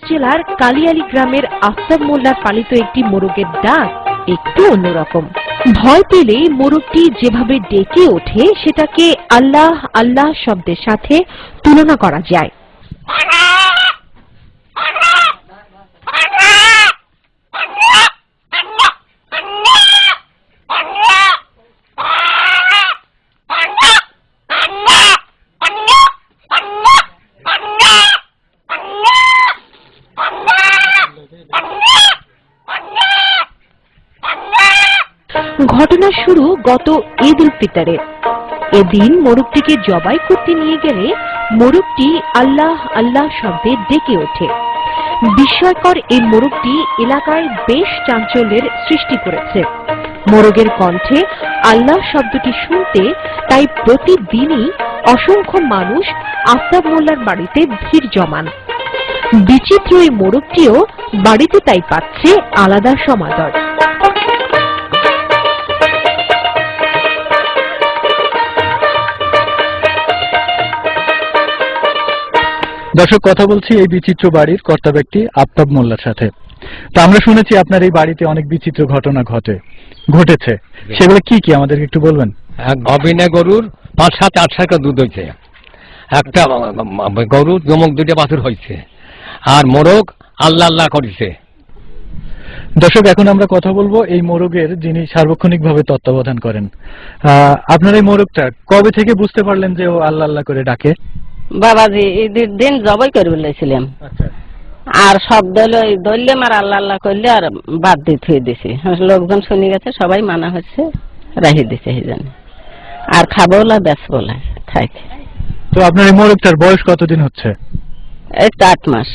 জেলার কালিয়ালী গ্রামের আফতাব মোল্লার পালিত একটি মোরগের ডাক একটু অন্যরকম। ভয় পেলে মোরগটি যেভাবে ডেকে ওঠে সেটাকে আল্লাহ আল্লাহ শব্দের সাথে তুলনা করা যায়। ঘটনা শুরু গত ঈদ উল ফিতরে। এদিন মোরগটিকে জবাই করতে নিয়ে গেলে মোরগটি আল্লাহ আল্লাহ শব্দে ডেকে ওঠে। বিস্ময়কর এই মোরগটি এলাকায় বেশ চাঞ্চল্যের সৃষ্টি করেছে। মোরগের কণ্ঠে আল্লাহ শব্দটি শুনতে তাই প্রতিদিনই অসংখ্য মানুষ আফতাব মোল্লার বাড়িতে ভিড় জমান। বিচিত্র এই মোরগটিও বাড়িতে তাই পাচ্ছে আলাদা সমাদর। দর্শক, কথা বলছি এই বিচিত্র বাড়ির কর্তা ব্যক্তি আফতাব মোল্লার সাথে। তো আমরা শুনেছি আপনার এই বাড়িতে অনেক বিচিত্র ঘটনা ঘটেছে, সেগুলো কি কি আমাদেরকে একটু বলবেন? অভিনয় গরুর ৫-৭-৮ দুধ হয়েছে, একটা গরুর জমক 2টা বাছুর হয়েছে, আর মোরগ আল্লাহ আল্লাহ করেছে। দর্শক, এখন আমরা কথা বলবো এই মোরগের যিনি সার্বক্ষণিকভাবে তত্ত্বাবধান করেন। আপনার এই মোরগটা কবে থেকে বুঝতে পারলেন যে ও আল্লাহ আল্লাহ করে ডাকে? বাবাজি ঈদের দিন জবাই করে বলেছিলাম, আর শব্দ ধরলাম আর আল্লাহ আল্লাহ করলে আর বাদ দিয়ে থুয়ে দিছি। লোকজন শুনে গেছে, সবাই মানা হচ্ছে, রাহি দিছে এই জন্য। আর খাবো না বেচবো না থাকে। তো আপনার এই মোরগটার বয়স কতদিন হচ্ছে? এই তো 8 মাস।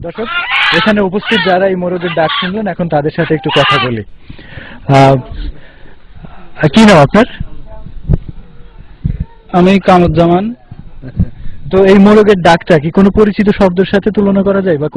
দর্শক, এখানে উপস্থিত যারা এই মোরগের ডাক শুনলেন, এখন তাদের সাথে একটু কথা বলি। কি নাম আপনার? আমি কামরুজ্জামান। তো এই মোরগের ডাকটা কি কোনো পরিচিত শব্দের সাথে তুলনা করা যায় বা